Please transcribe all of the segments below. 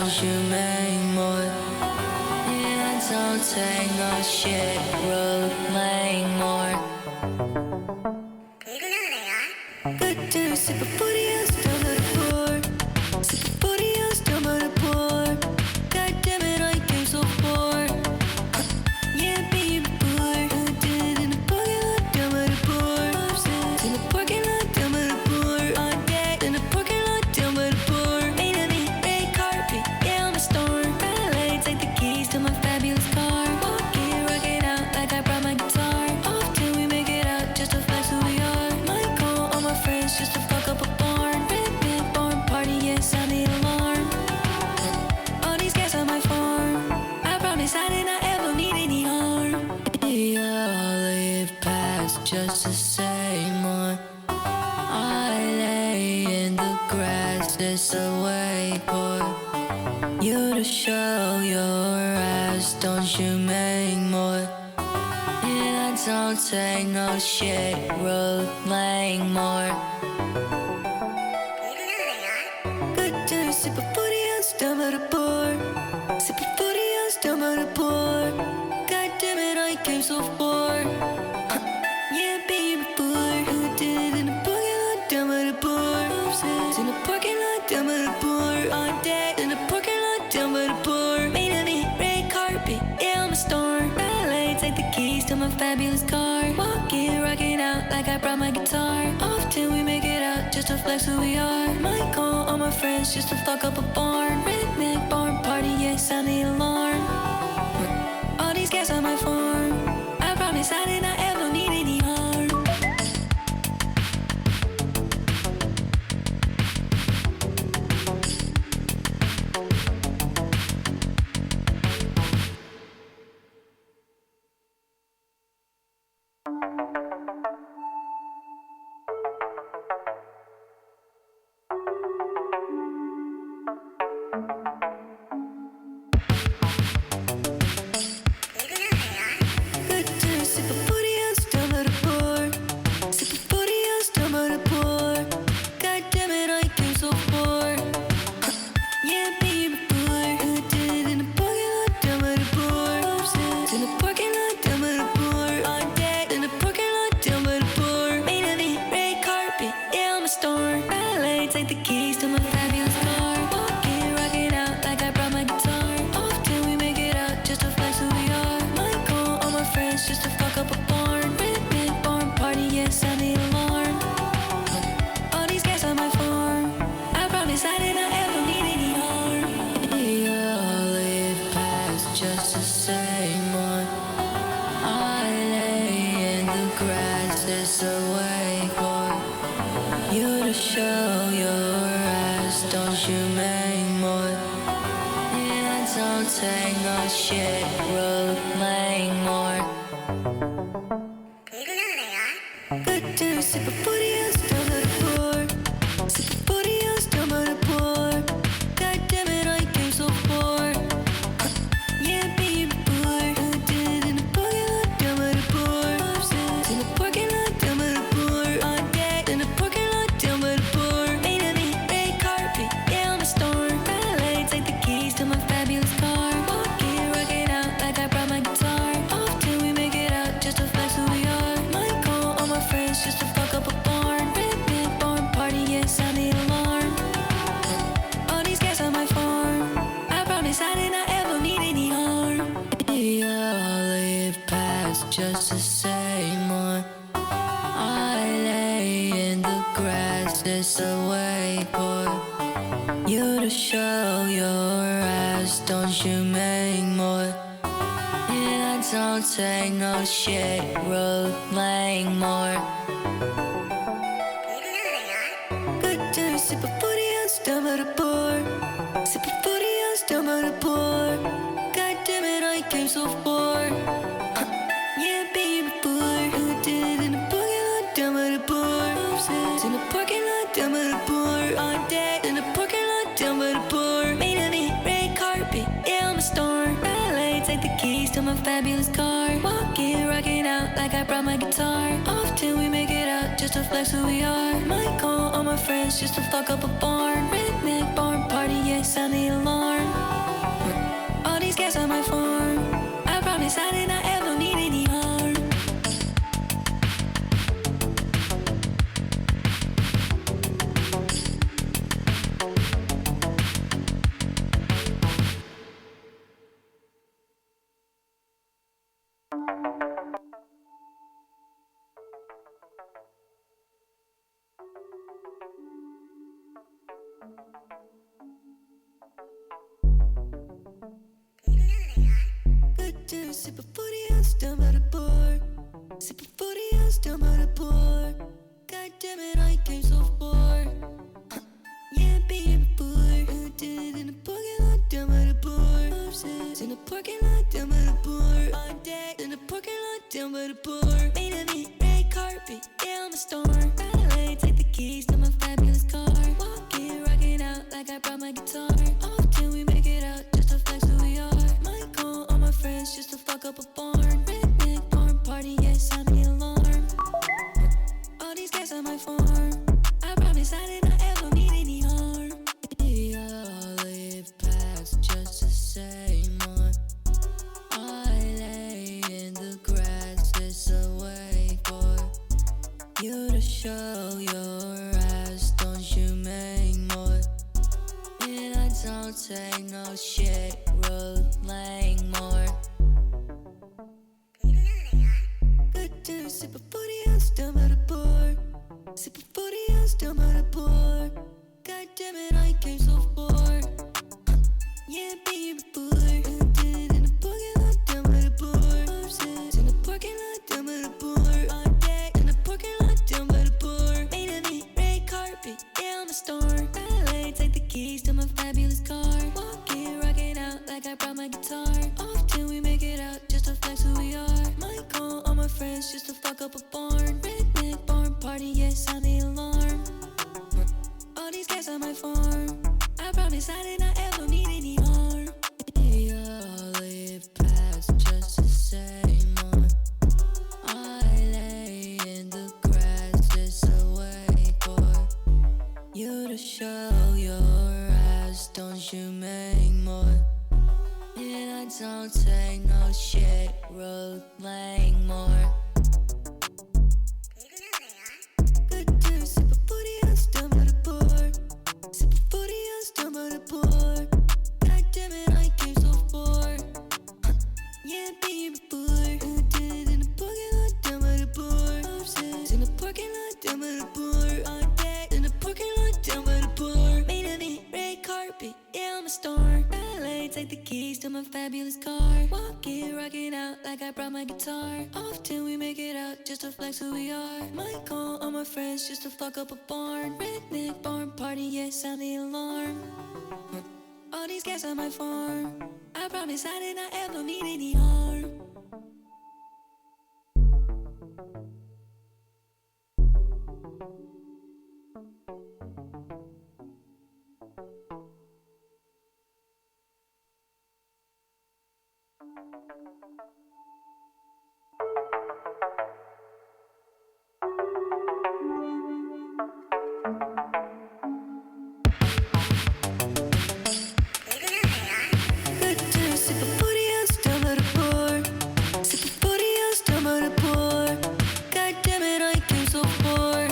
don't you make more? Yeah, don't take no shit, road, make more. Good to sip a booty and still got a pour. Sip a booty and still got a pour. God damn it, I came so far. Yeah, baby boy, who did it in the parking lot? Down by the pour. In the parking lot, down by the pour. All day in the parking lot, down by the pour. Made of me, red carpet, yeah, I'm a storm. Ballet, take the keys to my fabulous car. Walk it, rock it out like I brought my guitar. Off till we make it out, just to flex who we are. Might call all my friends just to fuck up a barn. Red big barn party, yeah, sound the alarm. All these guys on my farm, I promise I did not ever mean any harm. We all live past just to say more. I lay in the grass, it's a way for you to show your ass, don't you make more? Yeah, I don't take no shit, road, make more. Good to sip a booty and still by the pour. Sip a booty and still by the pour. God damn it, I came so far. Yeah, baby boy, who did it in the parking lot? Down by the pour. In the parking lot, down by the pour. All day in the parking lot, down by the pour. Made of me, red carpet, yeah, I'm a storm. Ballet, take the keys to my fabulous car. Walk it, rock it out like I brought my guitar. Off till we make it out, just to flex who we are. Might call all my friends just to fuck up a barn. Redneck barn party, yeah, sound the alarm. All these guys on my farm, I promise I did not ever mean any harm. Good to sip a booty and still by the pour. Sip a booty and still by the pour. God damn it, I came so far. Yeah, baby boy, who did it in the parking lot? Down by the pour. In the parking lot, down by the pour. All day in the parking lot, down by the pour. Made of me, red carpet, yeah, I'm a storm. Ballet, take the keys to my fabulous car. Walk it, rock it out like I brought my guitar. Off till we make it out, just to flex who we are. Might call all my friends just to fuck up a barn. Red big barn party, yeah, sound the alarm. All these guys on my farm, I promise I did not ever mean any harm. We all live past just to say more. I lay in the grass, it's a way for you to show your ass, don't you make more? Yeah, I don't take no shit, road, make more. Good to sip a booty and still by the pour. Sip a booty and still by the pour. God damn it, I came so far. Yeah, baby boy, who did it in the parking lot? Down by the pour. In the parking lot, down by the pour. All day in the parking lot, down by the pour. Made of me, red carpet, yeah, I'm a storm. Ballet, take the keys to my fabulous car. Walk it, rock it out like I brought my guitar. Off till we make it out, just to flex who we are. Might call all my friends just to fuck up a barn. Red big barn party, yeah, sound the alarm. All these guys on my farm, I promise I did not ever mean any harm. We all live past just to say more. I lay in the grass, it's a way for you to show your ass, don't you make more? Yeah, I don't take no shit, road, make more. Good to sip a booty and still by the pour. Sip a booty and still by the pour. God damn it, I came so far. Yeah, baby boy, who did it in the parking lot? Down by the pour. In the parking lot, down by the pour. All day in the parking lot, down by the pour. Made of me, red carpet, yeah, I'm a storm. Ballet, take the keys to my fabulous car. Walk it, rock it out like I brought my guitar. Off till we make it out, just to flex who we are. Might call all my friends just to fuck up a barn. Redneck barn party, yeah, sound the alarm. guitar. Often we make it out just to flex who we are. Might call all my friends just to fuck up a barn. Picnic, barn party, yes, I'm the alarm. All these guys on my farm. I promise I did not ever mean any harm. We all live past just to say more. I lay in the grass, it's a way for you to show your ass, don't you make more? And I don't take no shit, rolling more. Good to sip a 40 ounce, dumb at a bar. Sip a 40 ounce, dumb at a bar. God damn it, I came so far. Yeah, baby boy. Did it in the parking lot, dumb at a bar. Upstairs in the parking lot, dumb at a bar. All day in the parking lot, dumb at a bar. Made of it, red carpet, yeah, I'm a star. Ballet, take the keys to my fabulous car. Walking, rocking out like I brought my guitar. Often we make it out just to flex who we are. Might call all my friends just to fuck up a barn. Picnic, barn party, yes, I'm the alarm. All these guys on my farm. I promise I did not ever mean any harm. We all live past just to say more. I lay in the grass, it's a way for you to show your ass, don't you make more? And I don't take no shit, rolling more. Good to sip a 40 ounce, dumb at a bar. Sip a 40 ounce, dumb at a bar. God damn it, I came so far. Yeah, baby boy. Did it in the parking lot, dumb at a bar. Upstairs in the parking lot, dumb at a bar. All day in the parking lot, dumb at a bar. Made of it, red carpet, yeah, I'm a star. Ballet, take the keys to my fabulous car. Walking, rocking out like I brought my guitar. Often we make it out just to flex who we are. Might call all my friends just to fuck up a barn. Picnic, barn party, yes, sound the alarm. All these guys on my farm. I promise I did not ever mean any harm. Good to sip a 40 ounce, dumb at a bar. Sip a 40 ounce, dumb at a bar. God damn it, I came so far.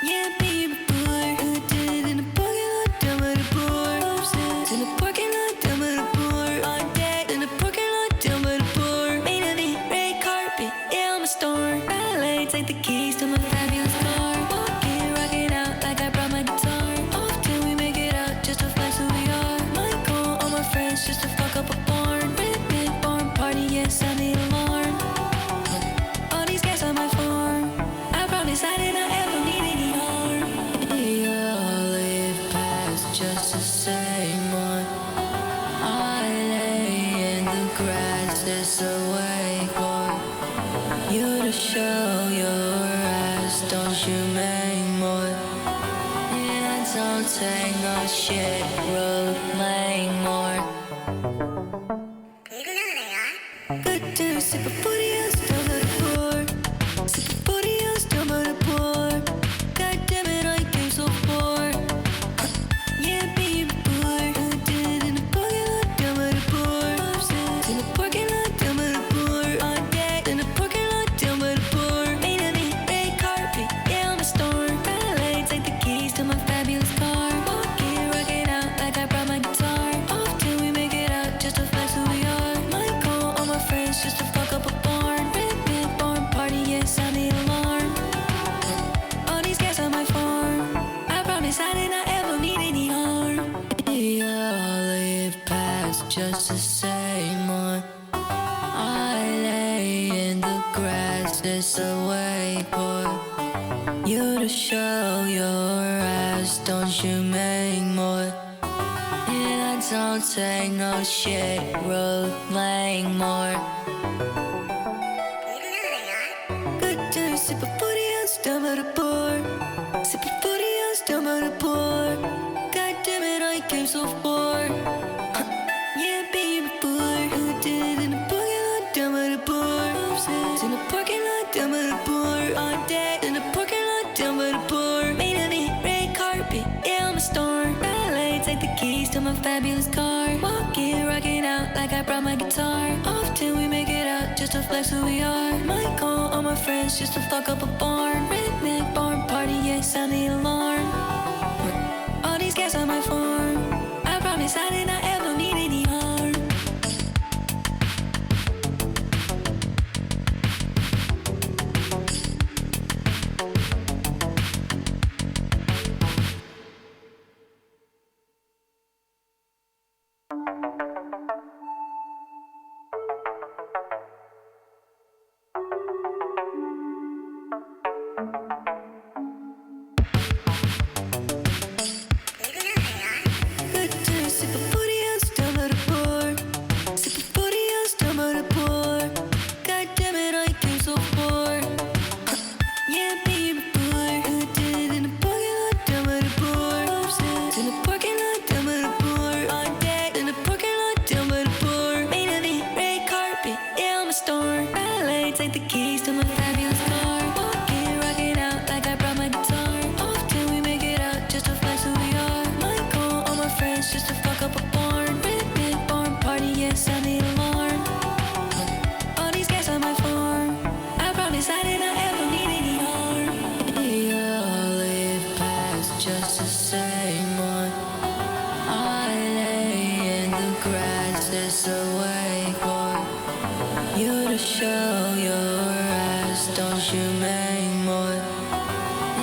Yeah, baby boy. Did it in the parking lot, dumb at a bar. Upstairs in the parking lot, dumb at a bar. All day in the parking lot, dumb at a bar. Made of it, red carpet, yeah, I'm a star. Ballet, take the keys to my fabulous car. Walking, rocking out like I brought my guitar. Often we make it out just to flex who we are. Might call all my friends just to fuck up a barn. Picnic, barn party, yes, I'm the alarm. All these guys on my farm. I promise I did not ever mean any harm. We all live past just to say more. I lay in the grass, it's a way for you to show your ass, don't you make more? And I don't take no shit, rolling more. Good to sip a 40 ounce, dumb at a bar. Sip a 40 ounce, dumb at a bar. God damn it, I came so far. Yeah, baby boy. Did it in the parking lot, dumb at a bar. Upstairs in the parking lot, dumb at a bar. All day in the parking lot, dumb at a bar. Made of it, red carpet, yeah, I'm a star. Ballet, take the keys to my fabulous car. Walking, rocking out like I brought my guitar. Often we make it out just to flex who we are. Might call all my friends just to fuck up a barn. Picnic, barn party, yes, I'm the alarm. All these guys on my farm. I promise I did not ever mean any harm. We all live past just to say more. I lay in the grass, it's a way for you to show your ass, don't you make more? And I don't take no shit, rolling more. Good to sip a 40 ounce, dumb at a bar. Sip a 40 ounce, dumb at a bar. God damn it, I came so far. Yeah, baby boy, who did it in the parking lot down by the bar? In the parking lot down by the bar. All day in the parking lot down by the bar. Made of it, red carpet, yeah, I'm a star. Ballet, take the keys to my fabulous car. Walking, rocking out like I brought my guitar. Often we make it out just to flex who we are. Might call all my friends just to fuck up a barn. Redneck barn party, yeah, sound the alarm. All these guys on my farm. I promise I did not ever mean any harm. Good to sip a 40 ounce down by the bar. Sip a 40 ounce down by the bar. God damn it, I came so far. Yeah, baby boy, who did it in the parking lot down by the bar? In the parking lot down by the bar. All day in the parking lot down by the bar. Made of it, red carpet, yeah, I'm a star. Ballet, take the keys to my fabulous car. Walking, rocking out like I brought my guitar. Often we make it out just to flex who we are. Might call all my friends just to fuck up a barn. Redneck barn party, yeah, sound the alarm. All these guys on my farm. I promise I did not ever mean any harm. We all live past just the same one. I lay in the grass, it's a wake for you to show your ass, don't you make more?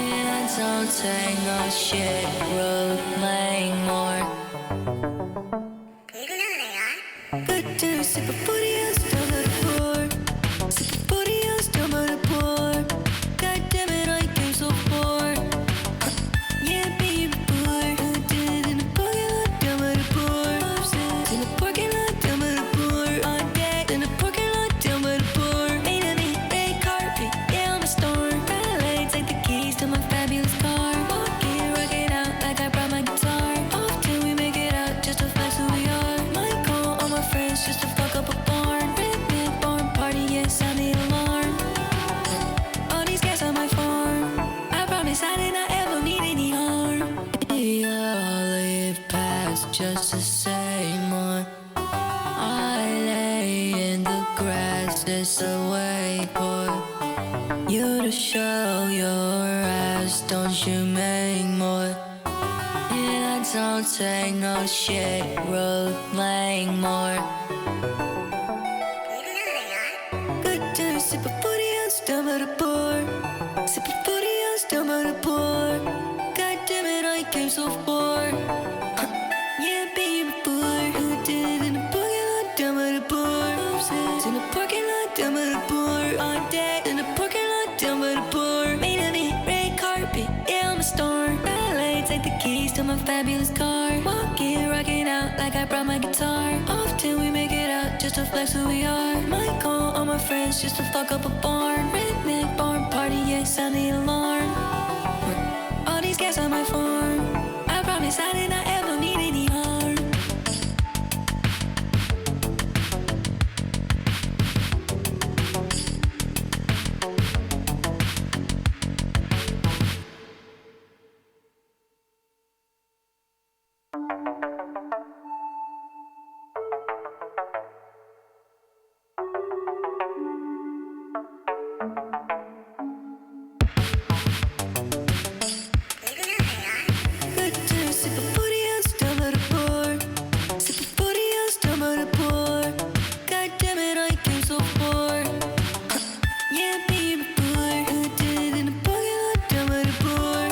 And I don't take no shit, road lane more. Good to sip a 40 ounce down by the bar. Sip a 40 ounce down by the bar. God damn it, I came so far. Yeah, baby boy, who did it in the parking lot down by the bar? In the parking lot down by the bar. All day in the parking lot down by the bar. Made of it, red carpet, yeah, I'm a star. Ballet, take the keys to my fabulous car. Walking, rocking out like I brought my guitar. Often we make it out just to flex who we are. Might call all my friends just to fuck up a barn. Redneck barn party, yeah, sound the alarm. All these guys on my farm. I promise I did not ever mean any harm. We all live past just the same one. I lay in the grass, it's a wait for you to show your ass, don't you make more? And I don't take no shit, road lane more. Good to sip a 40 ounce down by the bar. Sip a 40 ounce down by the bar. God damn it, I came so far. Yeah, baby boy, who did it in the parking lot down by the bar? In the parking lot down by the bar. All day in the parking lot down by the bar. Made of it, red carpet, yeah, I'm a star. Ballet, take the keys to my fabulous car. Walking, rocking out like I brought my guitar. Often we make it out just to flex who we are. Might call all my friends just to fuck up a barn. Redneck barn party, yeah, sound the alarm. All these guys on my farm. I promise I did not ever mean any harm. Good to sip a 40 ounce down by the bar. Sip a 40 ounce down by the bar. God damn it, I came so far. Yeah, baby boy, who did it in the parking lot down by the bar?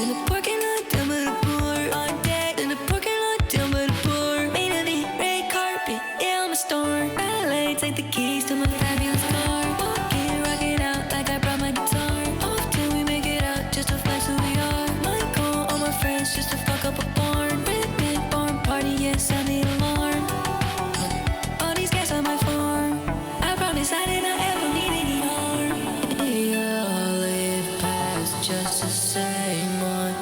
In the parking lot down by the bar. All day in the parking lot down by the bar. Made of it, red carpet, yeah, I'm a star. Ballet, take the keys to my fabulous car. Walking, rocking out like I brought my guitar. Often we make it out just to flex who we are. Might call all my friends just to fuck up a barn. Redneck barn party, yeah, sound the alarm. All these guys on my farm. I promise I did not ever mean any harm. We all live past just the same one.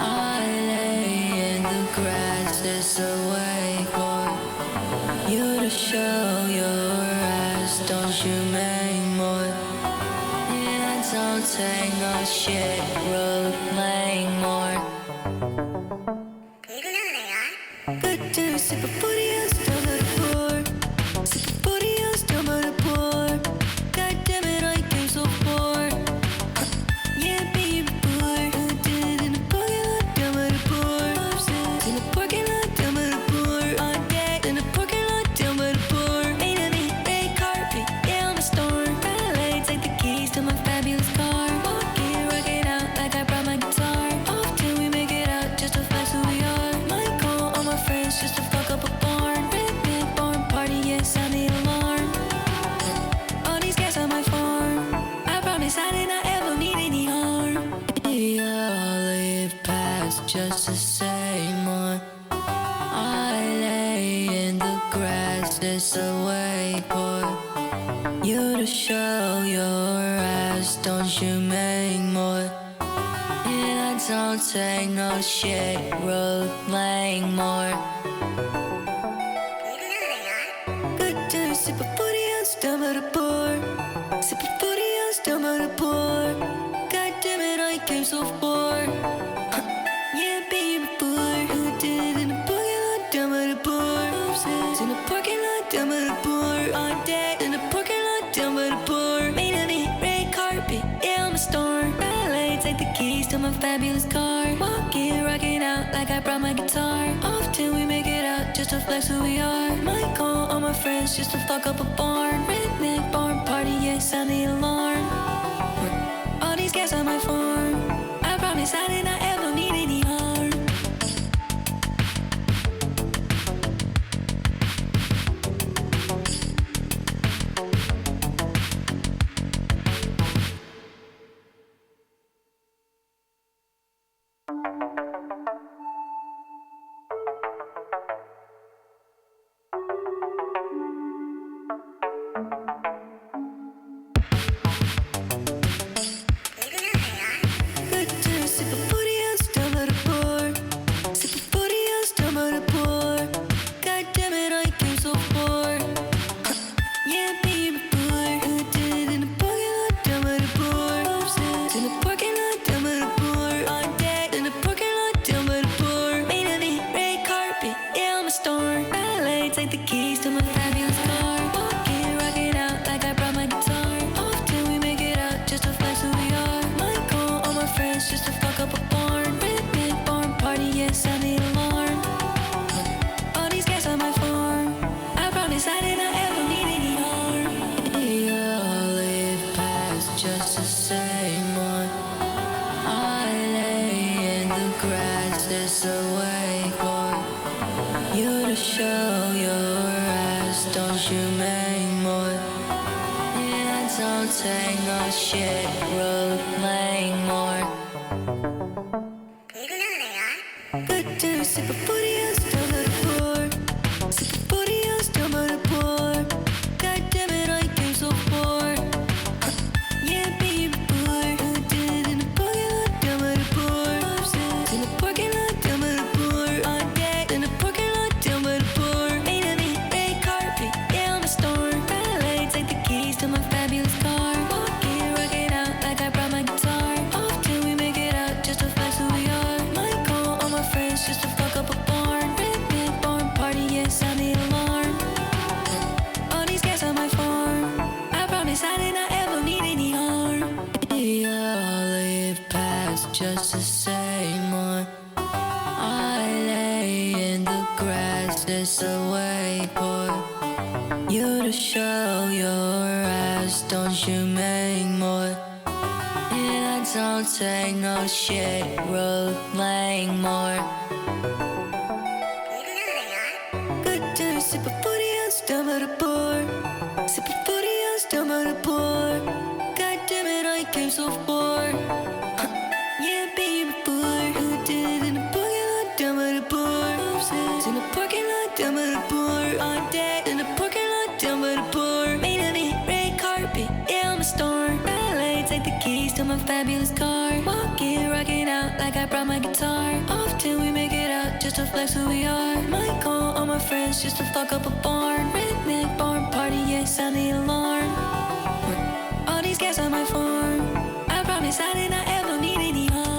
I lay in the grass. grass is a way for you to show your ass. Don't you make more? And I don't take no shit, road lane more. Good to sip a booty and still at a pour. Sip a booty and still at a pour. God damn it, I came so far. Yeah, baby boy, who did it in the parking lot? Down at a pour. In the parking lot, down at a pour. All day in the parking lot, down at a pour. Made of me, red carpet, yeah, I'm a storm. Ballet, take the keys to my fabulous car. Walk it, rock it out like I brought my guitar. Off till we make it out, just to flex who we are. Might call all my friends just to fuck up a barn. Red barn party, yes, I need alarm. All these guys on my farm, I promise I did not ever mean any harm. We all live past just to say more. I lay in the grass, it's a way for you to show your ass. Don't you make more? And I don't take no shit, road lane more. Good to sip a booty and still at a pour. Sip a booty and still at a pour. God damn it, I came so far. Yeah, baby boy, who did it in the parking lot? Down at a pour. In the parking lot, down at a pour. All day in the parking lot, down at a pour. Made of me, red carpet, yeah, I'm a storm. Ballet, take the keys to my fabulous car. Walk it, rock it out like I brought my guitar. Off till we make it out, just to flex who we are. Might call all my friends just to fuck up a barn. Redneck barn party, yes, I need alarm. All these guys on my farm, I promise I did not ever mean any harm. Good to sip a booty and still at a pour. Sip a booty and still at a pour. God damn it, I came so far. Yeah, baby boy, who did it in the parking lot? Down at a pour. In the parking lot, down at a pour. All day in the parking lot, down at a pour. Made of me, red carpet, yeah, I'm a storm. Ballet, take the keys to my fabulous car. Walk it, rock it out like I brought my guitar. Off till we make it out, just to flex who we are. Might call all my friends just to fuck up a barn. Red barn party, yes, I need alarm. All these guys on my farm, I promise I did not ever mean any harm. We all live past just to say more. I lay in the grass, it's a way for you to show your ass. Don't you make more? And I don't take no shit, road lane more. Good to sip a booty and still at a pour. Sip a booty and still at a pour. God damn it, I came so far. Yeah, baby boy, who did it in the parking lot? Down at a pour. In the parking lot, down at a pour. All day in the parking lot, down at a pour. Made of me, red carpet, yeah, I'm a storm. Ballet, take the keys to my fabulous car. Walk it, rock it out like I brought my guitar. Off till we make it out, just to flex who we are. Might call all my friends just to fuck up a barn. Redneck barn party, yes, I need alarm. All these guys on my farm, I promise I did not ever mean any harm. We all live past just to say more. I lay in the grass, it's a way for you to show your ass. Don't you make more? And I don't take no shit, road lane more. Good to sip a booty and still at a pour. Sip a booty and still at a pour. God damn it, I came so far. Yeah, baby boy, who did it in the parking lot? Down at a pour. In the parking lot, down at a pour. All day in the parking lot, down at a pour. Made of me, red carpet, yeah, I'm a storm. Ballet, take the keys to my fabulous car. Walk it, rock it out like I brought my guitar. Off till we make it out, just to to flex who we are. Might call all my friends just to fuck up a barn. Redneck barn party, yeah, sound the alarm. All these guys on my farm, I promise I did not ever mean any harm.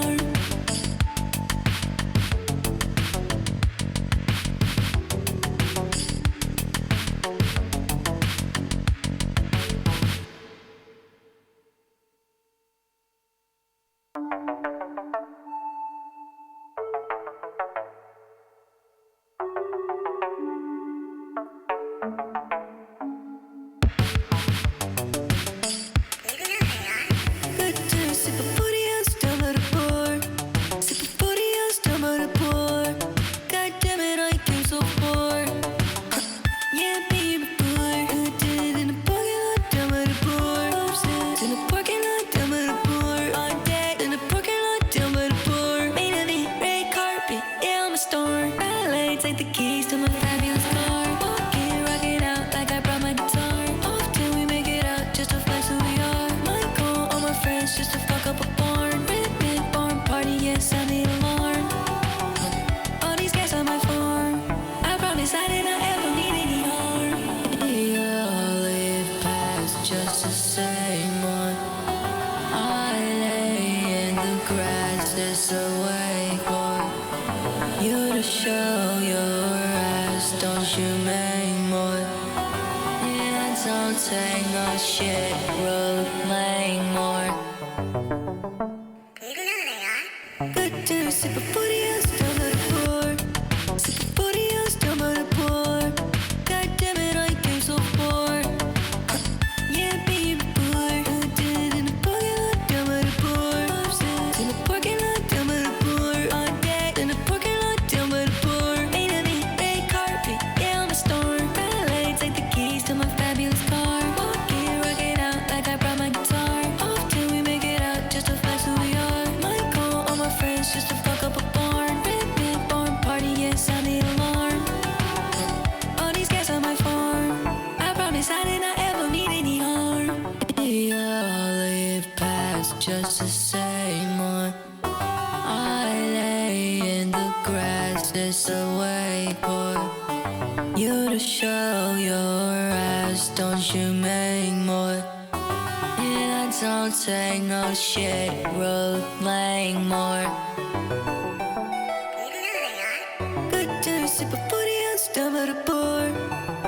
Just the same one. I lay in the grass, it's a way for you to show your ass. Don't you make more? And I don't take no shit, road playing more. Good to sip a 40 ounce down by the bar.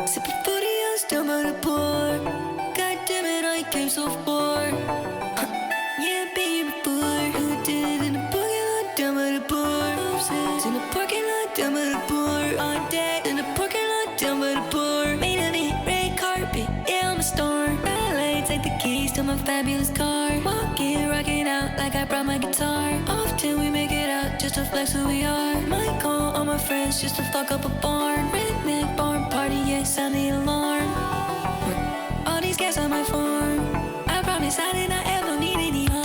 Sip a 40 ounce down by the bar. God damn it, I came so far. Yeah, baby boy, who did it in the parking lot down by the bar? In the parking lot down by the bar. All day in the parking lot down by the bar. Made of it, red carpet, yeah, I'm a star. Ballet, take the keys to my fabulous car. Walking, rocking out like I brought my guitar. Often we make it out just to flex who we are. Might call all my friends just to fuck up a barn. Redneck barn party, yeah, sound the alarm. All these guys on my farm, I promise I did not ever mean any harm.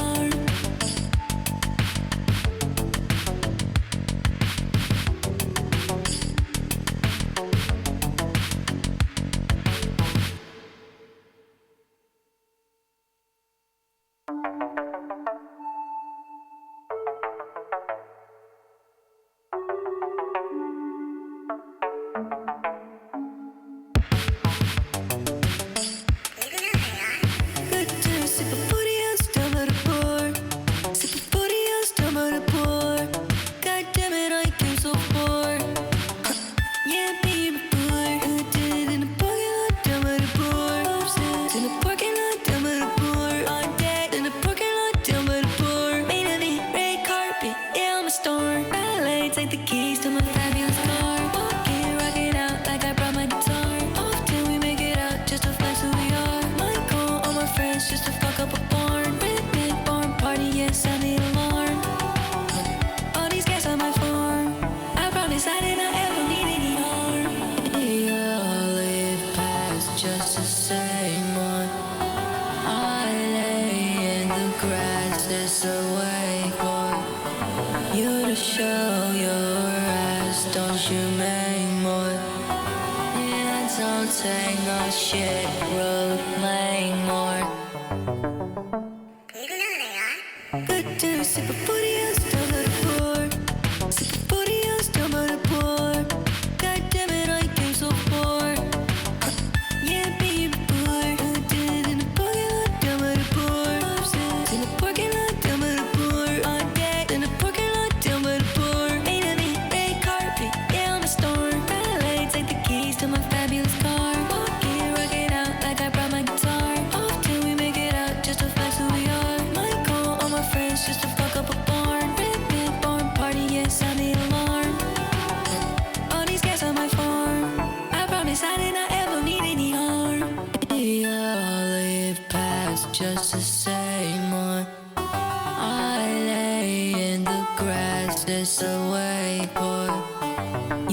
Good to sip a 40 ounce down by the bar. Sip a 40 ounce down by the bar.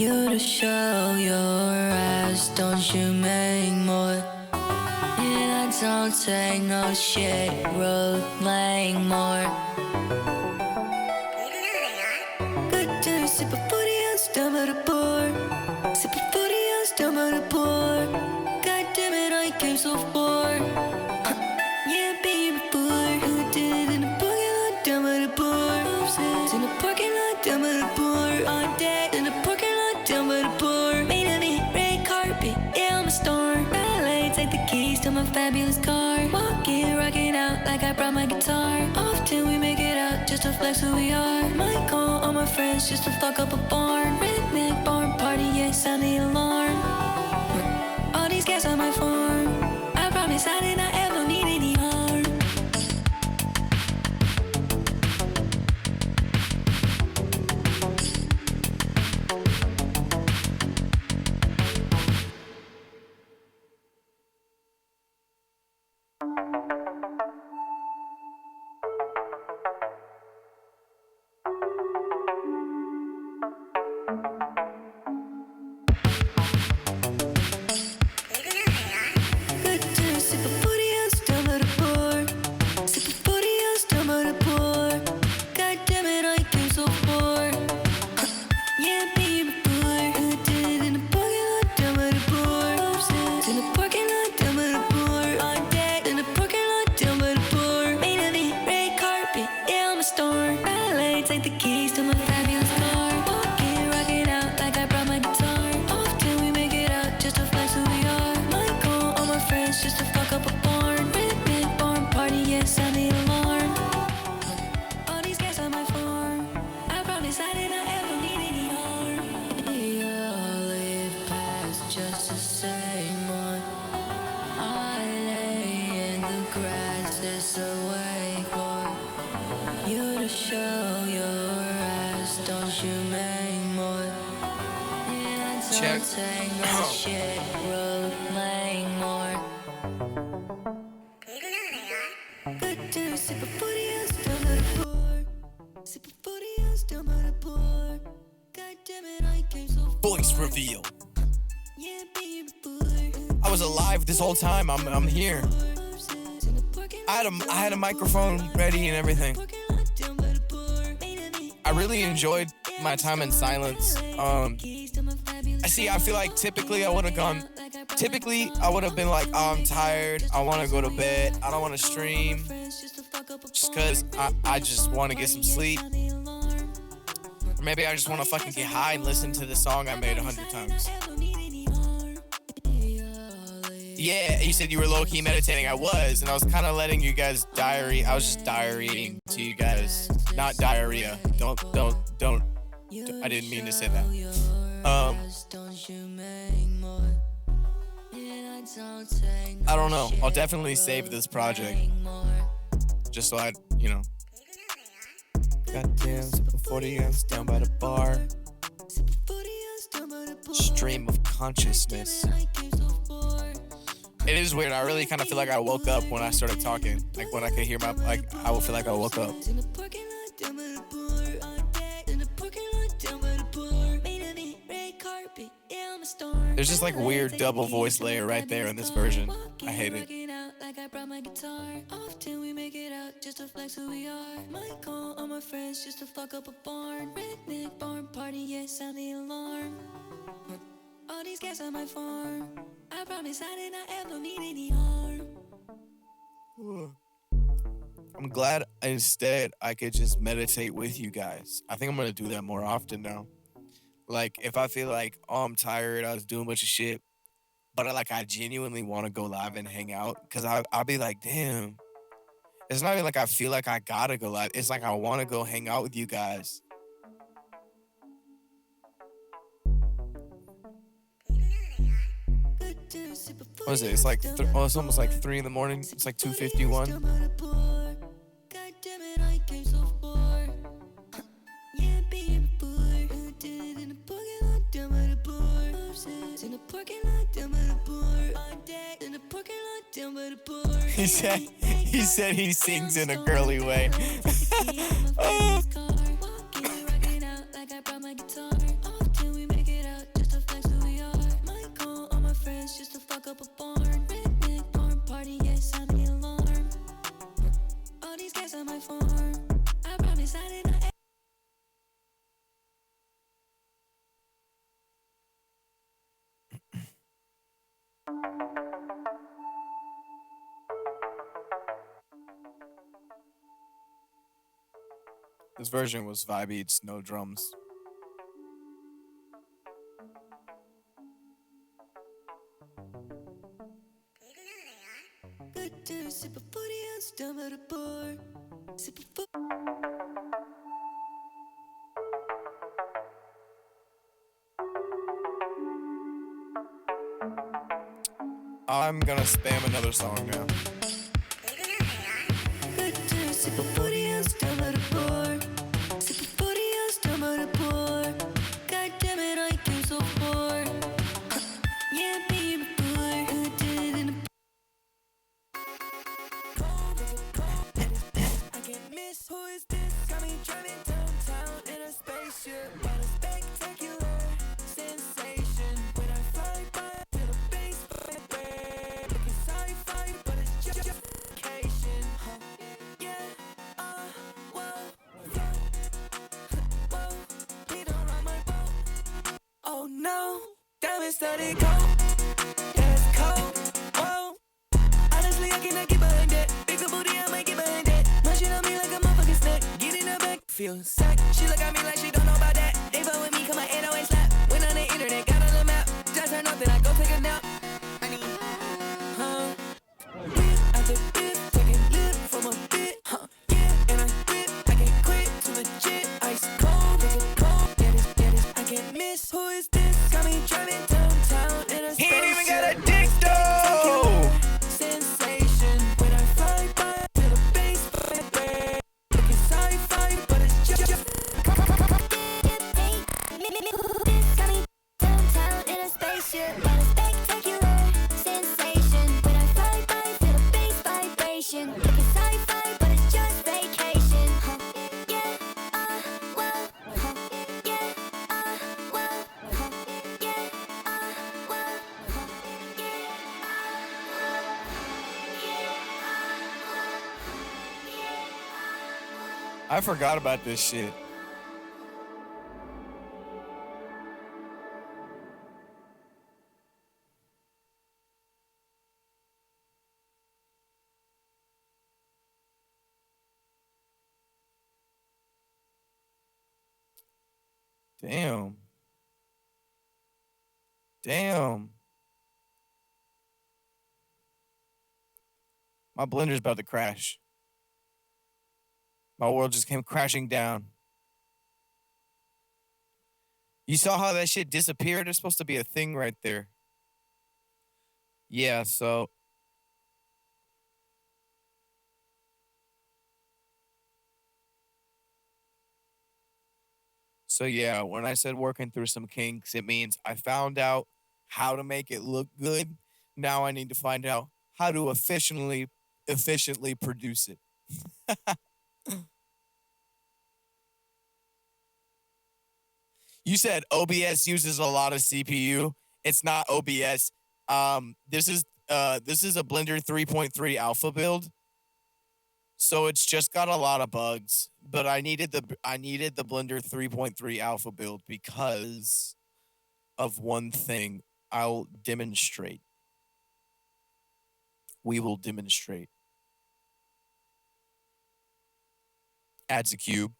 you to show your ass. Don't you make more? And I don't take no shit, rolling more. Good day, sip a 40 ounce down by the bar. Sip a 40 ounce down by the bar. God damn it, I came so far. Yeah, baby boy, who did it in the parking lot down by the bar? In the parking lot down by the bar. All day in the parking lot down by the bar. Made of it, red carpet, yeah, I'm a star. Ballet, take the keys to my fabulous car. Walking, rocking out like I brought my guitar. Often we make it out just to flex who we are. Might call all my friends just to fuck up a barn. Redneck barn party, yeah, sound the alarm. All these guys on my farm. I promise I did not ever mean any harm. Good day, sip a 40 ounce down by the bar. Sip a 40 ounce down by the bar. God damn it, I came so far. Yeah, baby boy, who did it in the parking lot down by the bar? In the parking lot down by the bar. All day in the parking lot down by the bar. Made of it, red carpet, yeah, I'm a star. Ballet, take the keys to my fabulous car. Walking, rocking out like I brought my guitar. Often we make it out just to flex who we are. Might call all my friends just to fuck up a barn. Redneck barn party, yeah, sound the alarm. All these guys on my farm. I promise I did not ever mean any harm. We all live past just to say more. I lay in the grass, it's a way for you to show your ass. Don't you make more? And I Check. don't take no shit, rolling more. Good day, sip a 40 ounce down by the bar. Sip a 40 ounce down by the bar. God damn it, I came so far. Voice reveal. Yeah, baby boy. I was alive this whole time. I'm here. I had a microphone ready and everything. I really enjoyed my time in silence. I feel like typically I would have been like, oh, I'm tired. I want to go to bed. I don't want to stream. Just because I just want to get some sleep. Or maybe I just want to fucking get high and listen to the song I made 100 times. Yeah, you said you were low-key meditating. I was, and I was kind of letting you guys diary. I was just diarying to you guys. Not diarrhea. Don't. I didn't mean to say that. I don't know. I'll definitely save this project. Just so Goddamn, sipping 40 ounce down by the bar. Stream of consciousness. It is weird. I really kind of feel like I woke up when I started talking. Like when I could hear I would feel like I woke up. There's just like weird double voice layer right there in this version. I hate it. Often we make it out just to flex who we are. Might call all my friends just to fuck up a barn. Redneck barn party, yeah, sound the alarm. All these guys on my farm. I promise I did not ever mean any harm. I'm glad instead I could just meditate with you guys. I think I'm gonna do that more often now. Like if I feel like, oh, I'm tired, I was doing a bunch of shit, but I genuinely want to go live and hang out, because I'll be like, damn. It's not even like I feel like I gotta go live. It's like I want to go hang out with you guys. What is it? It's like it's almost like 3 a.m. It's like 2:51. He said he sings in a girly way. Oh. This version was 5 beats, no drums. Good to sip a 40 ounce down by the bar. Sip a I'm gonna spam another song now. good to sip a 40 ounce down by the bar. Sip a 40 ounce down by the bar. God damn it, I came so far. Yeah, baby, boy, who did it in the I can't miss who is this? Got me driving downtown in a spaceship. What a spectacular sensation. When I fly by, I feel the bass looking sci-fi, but it's just vacation. Yeah, whoa, whoa, we don't run my boat. Oh no, diamond studded coat. Yeah, it's cold. Whoa, honestly, I cannot get behind that. Bigger booty, I might get behind that. Munching on me like a motherfucking snack. Get in her back, feel sack. She look at me like she don't know about that. They fuck with me, cause my 808 slap. Went on the internet, got on the map. Just turn off, then I go take a nap. Whip after whip, taking lip from a bit. Yeah, and I whip, I can't quit, too legit. Ice cold, take it cold. Get it, I can't miss. Who is this? Got me driving downtown in a He ain't even got a spaceship. dick though! Sensation when I fly by, I feel the bass looking sci-fi, but it's just downtown in a spaceship. What a spectacular sensation when I fly by, feel the bass vibration. Looking sci-fi, but it's just vacation. Yeah, well, yeah, well, yeah, well, I forgot about this shit. Damn. Damn. My blender's about to crash. My world just came crashing down. You saw how that shit disappeared? There's supposed to be a thing right there. Yeah, so yeah, when I said working through some kinks, it means I found out how to make it look good. Now I need to find out how to efficiently produce it. You said OBS uses a lot of CPU. It's not OBS. This is a Blender 3.3 alpha build. So it's just got a lot of bugs, but I needed the Blender 3.3 alpha build because of one thing. I'll demonstrate. We will demonstrate. Adds a cube.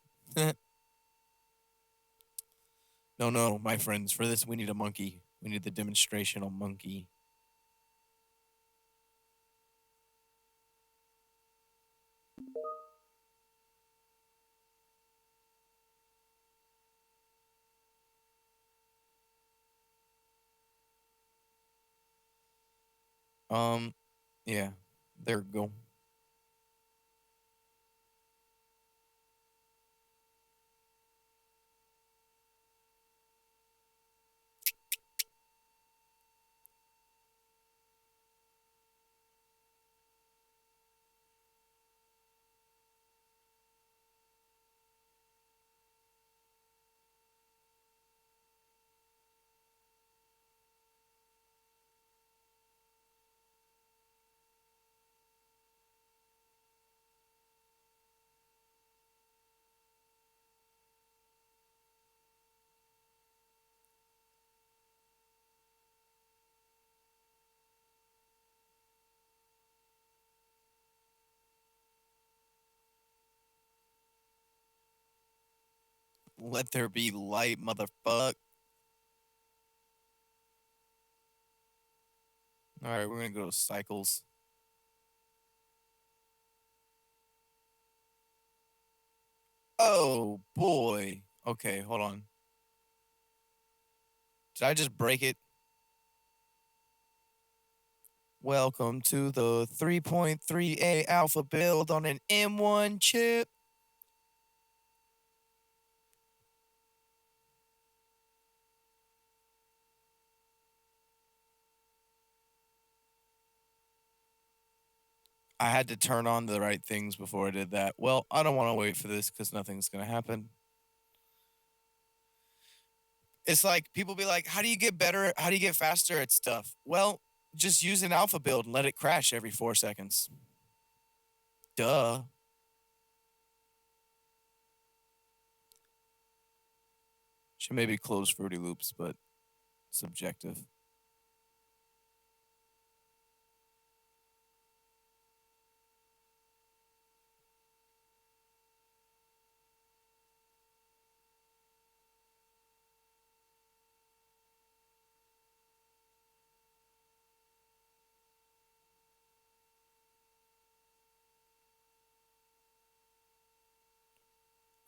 No, my friends. For this, we need a monkey. We need the demonstrational monkey. Yeah, there we go. Let there be light, motherfuck. All right, we're gonna go to cycles. Oh boy. Okay, hold on. Did I just break it? Welcome to the 3.3A alpha build on an M1 chip. I had to turn on the right things before I did that. Well, I don't want to wait for this because nothing's going to happen. It's like people be like, how do you get better? How do you get faster at stuff? Well, just use an alpha build and let it crash every 4 seconds. Duh. Should maybe close Fruity Loops, but subjective.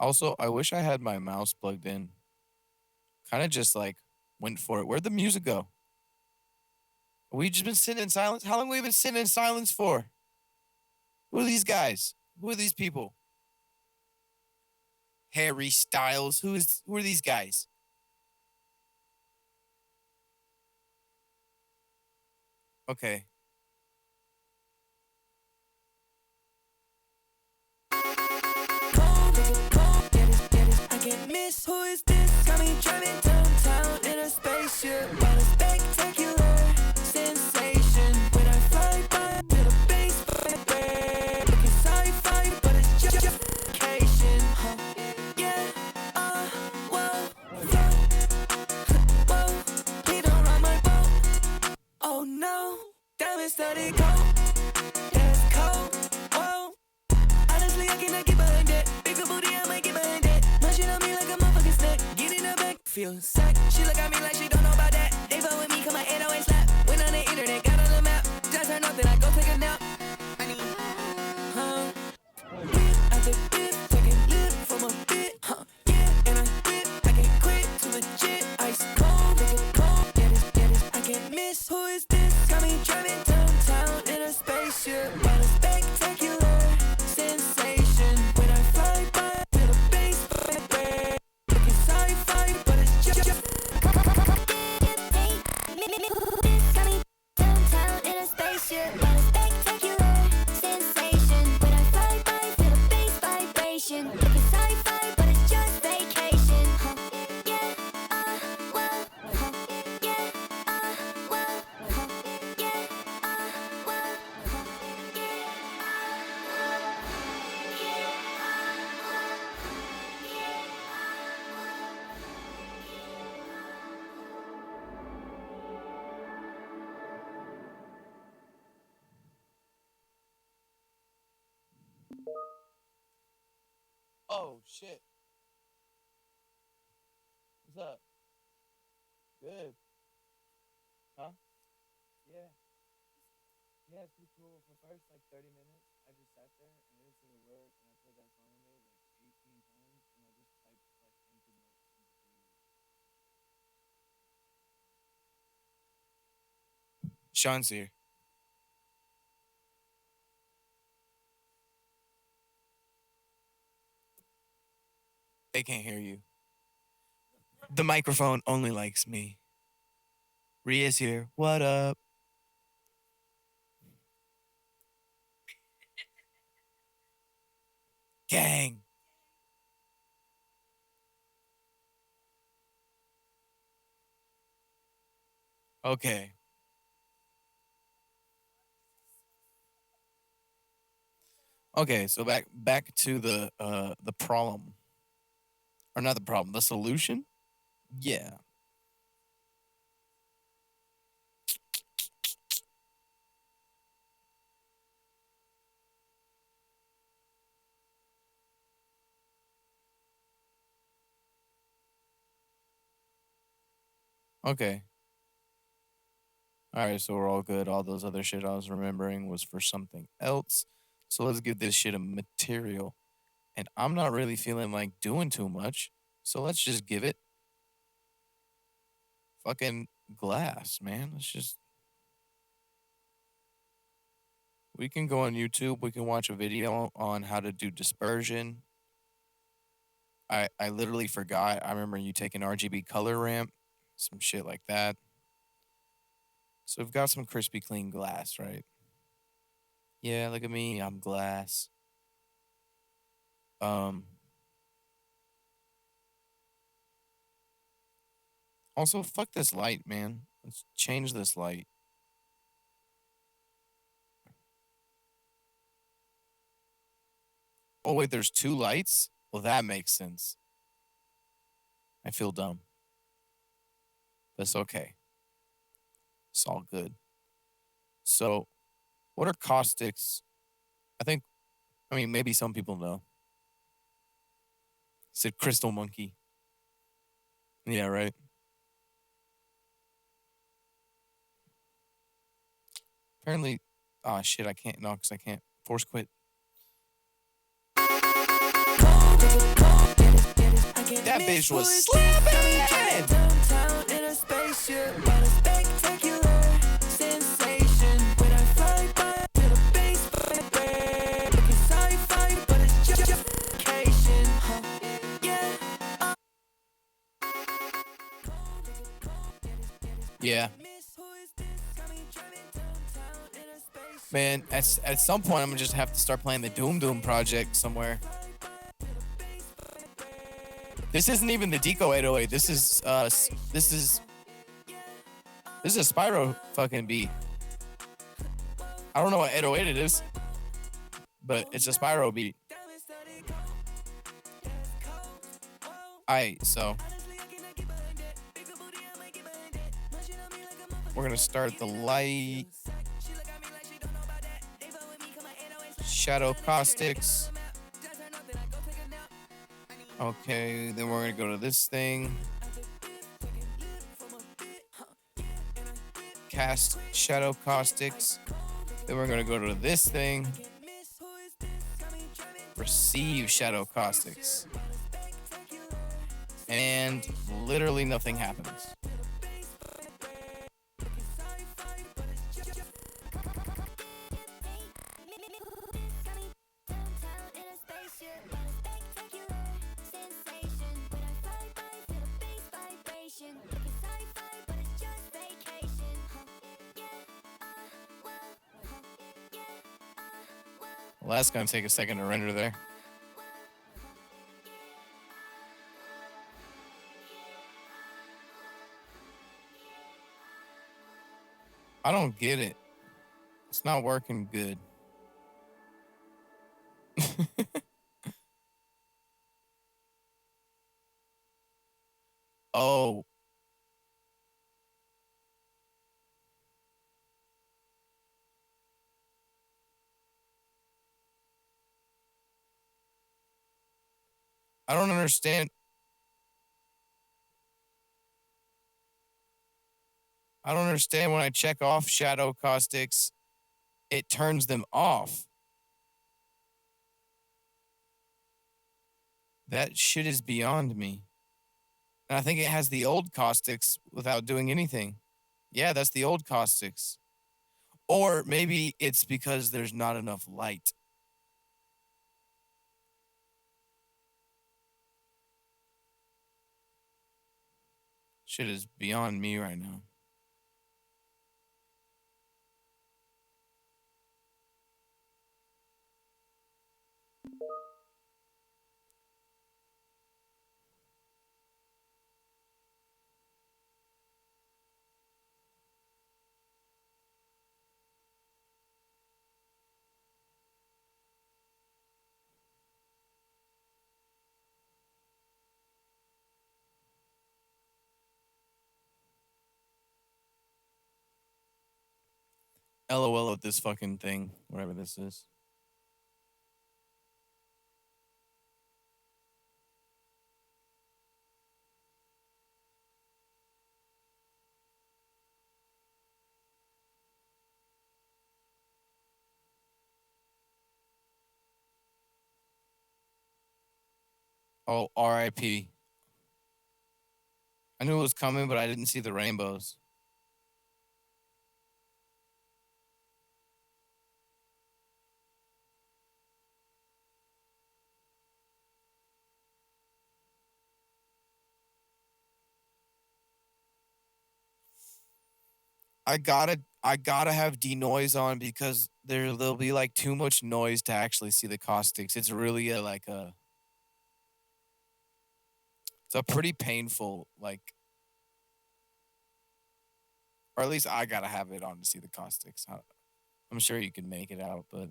Also, I wish I had my mouse plugged in. Kind of just like went for it. Where'd the music go? We just been sitting in silence. How long have we been sitting in silence for? Who are these guys? Who are these people? Harry Styles. Who are these guys? Okay. I can't miss. Who is this? Got me driving downtown in a spaceship. What a spectacular sensation when I fly by with a bass vibrate. Looking sci-fi, but it's just vacation. Huh? Yeah. Whoa. Whoa. Please don't rock my boat. Oh no. Diamond studded coat. That's cold. Whoa. Honestly, I cannot get behind that. Bigger booty, I might get behind that. Munching on me like a motherfucking snack. Get in the back, feel sick. She look at me like she don't know about that. They fuck with me, come my 808 slap. Went on the internet, got on the map. Just turn off, then I go take a nap. I need, whip after whip, taking lip from a bit, yeah, and I whip, I can't quit, too legit. Ice cold, make it cold, get it, I can't miss. Who is this? Got me driving downtown in a spaceship. What a spectacular sensation when I fly by with a bass vibrate. Looking sci-fi, but it's just got me downtown in a spaceship. What a spectacular sensation when I fly by with a bass vibration. Looking sci-fi, but it's just vacation. Yeah, well, yeah, well, yeah, well, Oh shit. What's up? Good. Huh? Yeah. Yeah, it's pretty cool. For first like 30 minutes, I just sat there and I didn't say a word and I played that song I made like 18 times and I just typed like empty notes in the computer. Sean's here. They can't hear you. The microphone only likes me. Ria's here. What up? Gang. Okay. Okay, so back to the problem. Or not the problem, the solution? Yeah. Okay. All right, so we're all good. All those other shit I was remembering was for something else. So let's give this shit a material. And I'm not really feeling like doing too much. So let's just give it fucking glass, man. We can go on YouTube. We can watch a video on how to do dispersion. I literally forgot. I remember you taking RGB color ramp, some shit like that. So we've got some crispy clean glass, right? Yeah, look at me. I'm glass. Um Also fuck this light, man. Let's change this light. Oh wait, there's two lights? Well, that makes sense. I feel dumb. But it's okay. It's all good. So, what are caustics? I mean, maybe some people know. Said crystal monkey. Yeah, right. Apparently, oh shit, I can't. No, because I can't force quit. That bitch was slapping. Downtown in a spaceship, what a spectacular sensation. When I fly by, I feel a bass vibrate. Looking sci-fi, but it's just vacation. Yeah. Yeah. Miss, who is this? Got me driving downtown in a spaceship. Man, at some point, I'm gonna just have to start playing the Doom project somewhere. This isn't even the Deco 808. This is a Spyro fucking beat. I don't know what 808 it is, but it's a Spyro beat. Alright, so we're gonna start the light. Shadow caustics. Okay, then we're gonna go to this thing. Cast shadow caustics. Then we're gonna go to this thing. Receive shadow caustics. And literally nothing happens. Well, that's gonna take a second to render there. I don't get it. It's not working good. Oh. I don't understand. I don't understand when I check off shadow caustics, it turns them off. That shit is beyond me. And I think it has the old caustics without doing anything. Yeah, that's the old caustics. Or maybe it's because there's not enough light. Shit is beyond me right now. LOL at this fucking thing, whatever this is. Oh, R.I.P. I knew it was coming, but I didn't see the rainbows. I gotta have denoise on because there'll be like too much noise to actually see the caustics. It's really it's a pretty painful or at least I gotta have it on to see the caustics. I'm sure you can make it out, but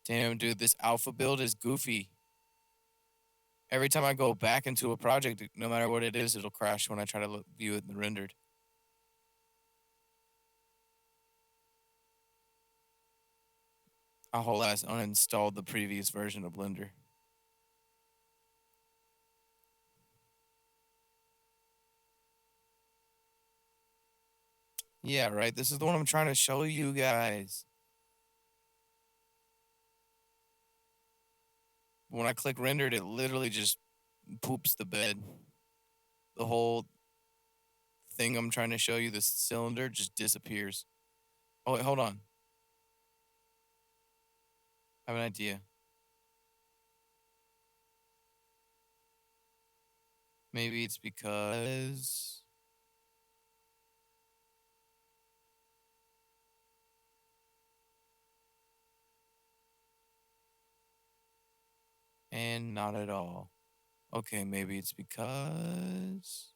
damn, dude, this alpha build is goofy. Every time I go back into a project, no matter what it is, it'll crash when I try to view it in the rendered. I whole ass uninstalled the previous version of Blender. Yeah, right. This is the one I'm trying to show you guys. When I click rendered, it literally just poops the bed. The whole thing I'm trying to show you, this cylinder, just disappears. Oh, wait, hold on. I have an idea. Maybe it's because. And not at all. Okay, maybe it's because.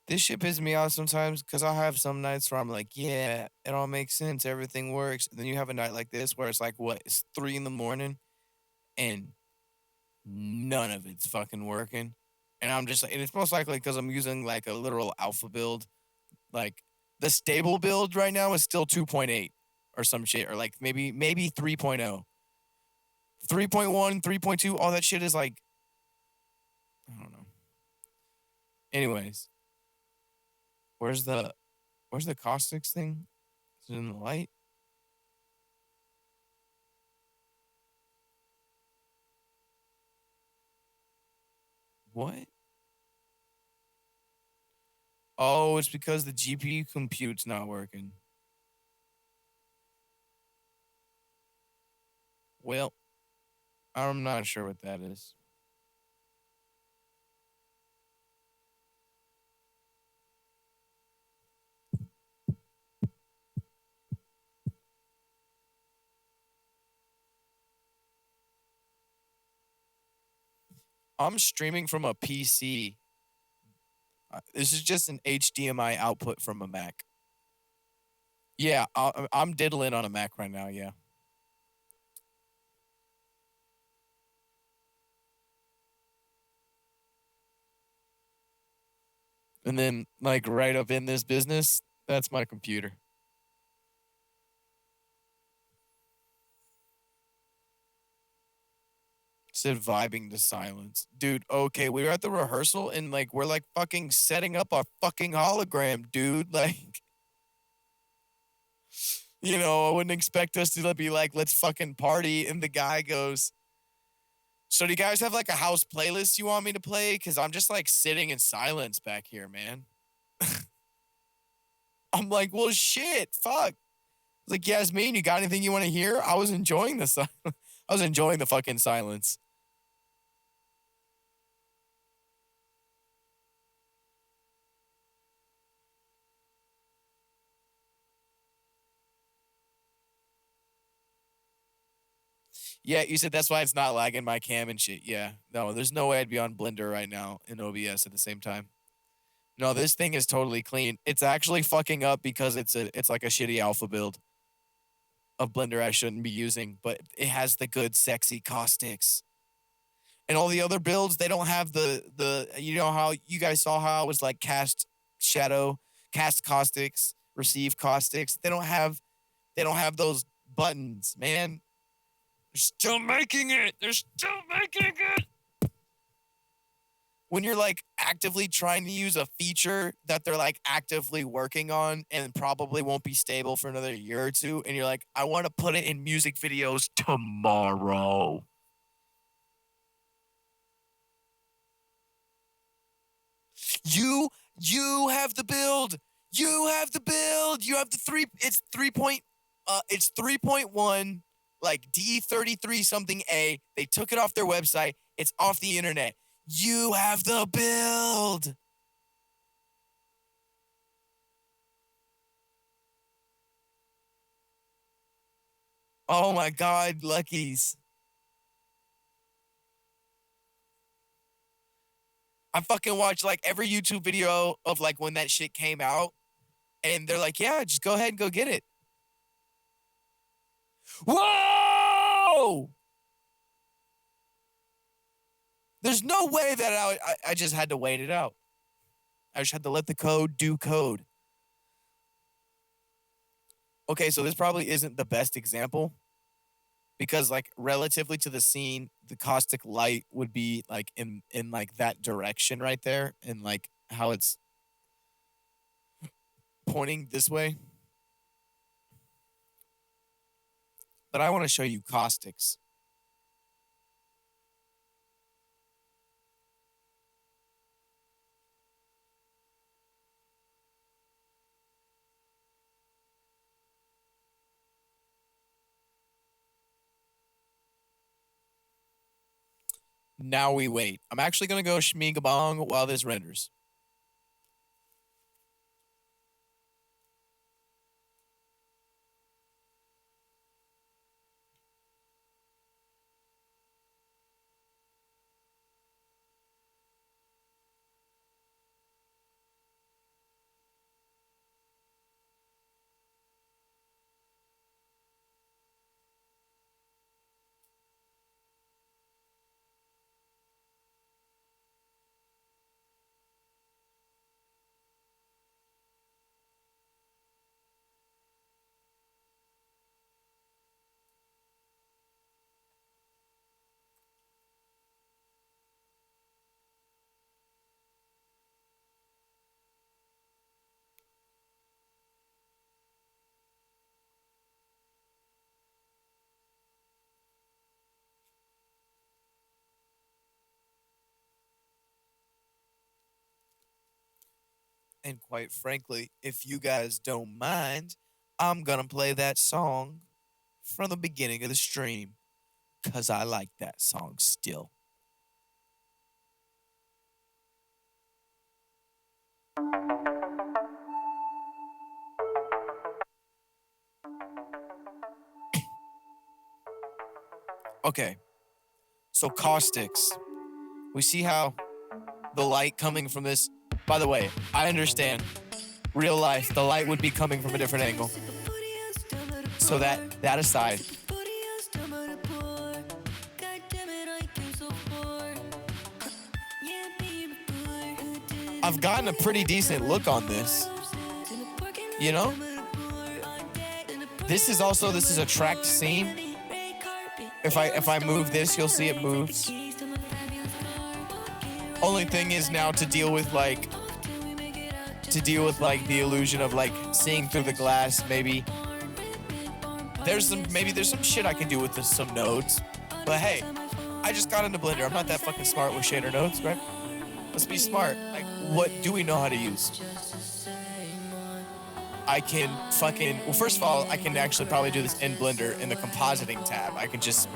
This shit pisses me off sometimes because I have some nights where I'm like, yeah, it all makes sense. Everything works. And then you have a night like this where it's like, what? It's 3 in the morning and none of it's fucking working. And I'm just like, and it's most likely because I'm using like a literal alpha build. Like the stable build right now is still 2.8 or some shit, or like maybe 3.0. 3.1, 3.2, all that shit is like, I don't know. Anyways, where's the caustics thing? Is it in the light? What? Oh, it's because the GPU compute's not working. Well, I'm not sure what that is. I'm streaming from a PC. This is just an HDMI output from a Mac. Yeah, I'm diddling on a Mac right now. Yeah. And then, like, right up in this business, that's my computer. Said vibing to silence. Dude, okay, we were at the rehearsal and, like, we're, like, fucking setting up our fucking hologram, dude. Like, I wouldn't expect us to be like, let's fucking party. And the guy goes, so do you guys have, like, a house playlist you want me to play? Because I'm just, like, sitting in silence back here, man. I'm like, well, shit, fuck. Like, Yasmin, you got anything you want to hear? I was enjoying the I was enjoying the fucking silence. Yeah, you said that's why it's not lagging my cam and shit. Yeah, no, there's no way I'd be on Blender right now in OBS at the same time. No, this thing is totally clean. It's actually fucking up because it's like a shitty alpha build of Blender I shouldn't be using, but it has the good sexy caustics. And all the other builds, they don't have the you know how you guys saw how I was like cast shadow, cast caustics, receive caustics. They don't have those buttons, man. They're still making it. They're still making it. When you're like actively trying to use a feature that they're like actively working on and probably won't be stable for another year or two, and you're like, I want to put it in music videos tomorrow. You have the build. You have the build. You have the three. It's 3.1 like D33 something A. They took it off their website. It's off the internet. You have the build. Oh my God, luckies. I fucking watched like every YouTube video of like when that shit came out, and they're like, yeah, just go ahead and go get it. Whoa! There's no way that I just had to wait it out. I just had to let the code do code. Okay, so this probably isn't the best example because like relatively to the scene, the caustic light would be like in like that direction right there and like how it's pointing this way. But I want to show you caustics. Now we wait. I'm actually going to go shmeegabong while this renders. And quite frankly, if you guys don't mind, I'm going to play that song from the beginning of the stream because I like that song still. Okay, so caustics. We see how the light coming from this. By the way, I understand. Real life, the light would be coming from a different angle. So that aside, I've gotten a pretty decent look on this. You know? This is a tracked scene. If I move this, you'll see it moves. Only thing is now to deal with like the illusion of like seeing through the glass. Maybe there's some shit I can do with some nodes. But hey, I just got into Blender. I'm not that fucking smart with shader nodes, right? Let's be smart. Like, what do we know how to use? I can well, first of all, I can actually probably do this in Blender in the compositing tab. I can just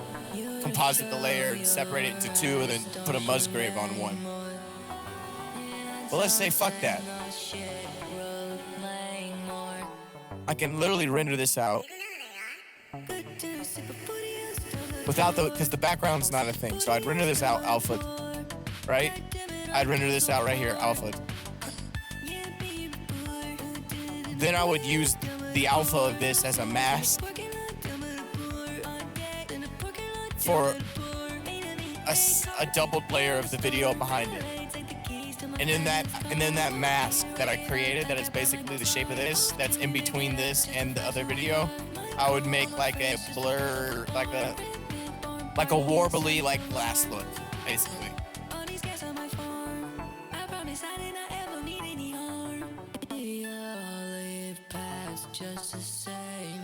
composite the layer and separate it into two and then put a Musgrave on one. But let's say fuck that. I can literally render this out because the background's not a thing. So I'd render this out alpha, right? I'd render this out right here, alpha. then I would use the alpha of this as a mask for a doubled layer of the video behind it. And then that mask that I created, that is basically the shape of this, that's in between this and the other video, I would make like a blur, like a warbly like glass look, basically. Just to say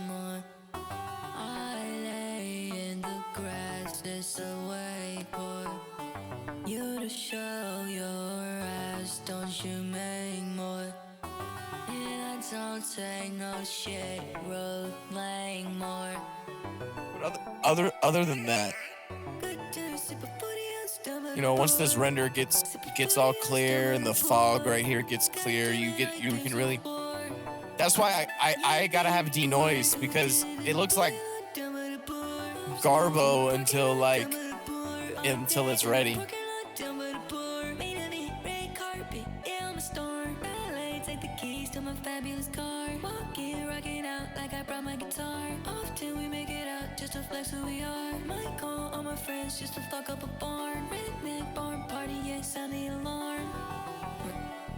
more. I lay in the grass, it's a way for you to show your ass. Don't you make more? And I don't take no shit, road lane more. But other than that, you know, once this render gets all clear and the fog right here gets clear, you can really. That's why I gotta have denoise, because it looks like Garbo until it's ready. Just to fuck up a barn, redneck barn party, yes, sound the alarm.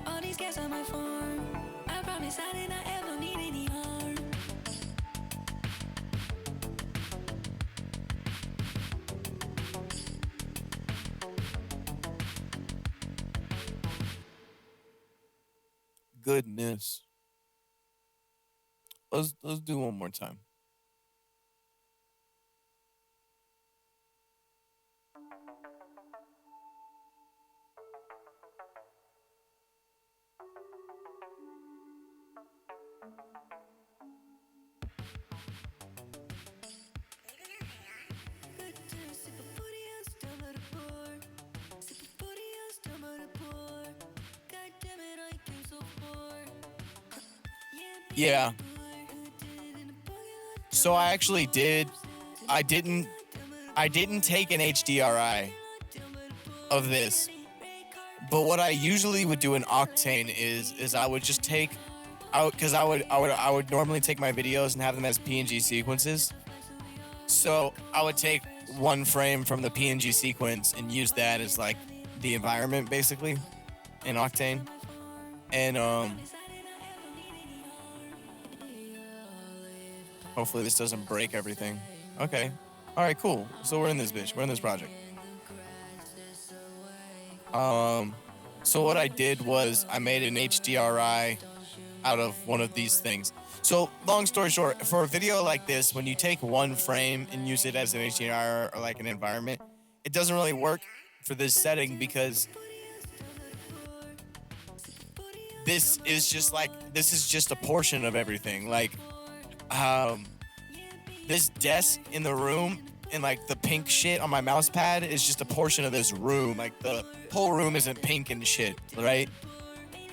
All these gas on my farm, I promise I did not ever need any harm. Goodness. Let's do one more time. Yeah. So I didn't take an HDRI of this. But what I usually would do in Octane is I would just take out, because I would normally take my videos and have them as PNG sequences. So I would take one frame from the PNG sequence and use that as like the environment basically in Octane. And hopefully this doesn't break everything. Okay. All right, cool. So we're in this bitch. We're in this project. So what I did was I made an HDRI out of one of these things. So long story short, for a video like this, when you take one frame and use it as an HDRI or like an environment, it doesn't really work for this setting, because this is just a portion of everything. Like, this desk in the room and like the pink shit on my mouse pad is just a portion of this room. Like the whole room isn't pink and shit, right?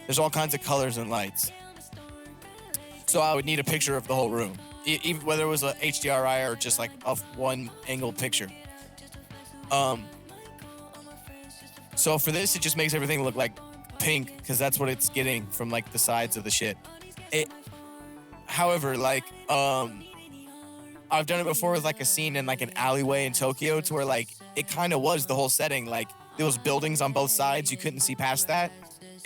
There's all kinds of colors and lights. So I would need a picture of the whole room, even whether it was a HDRI or just like a one angle picture. So for this, it just makes everything look like pink, because that's what it's getting from like the sides of the shit. However, like, I've done it before with like a scene in like an alleyway in Tokyo, to where like it kind of was the whole setting. Like there was buildings on both sides, you couldn't see past that,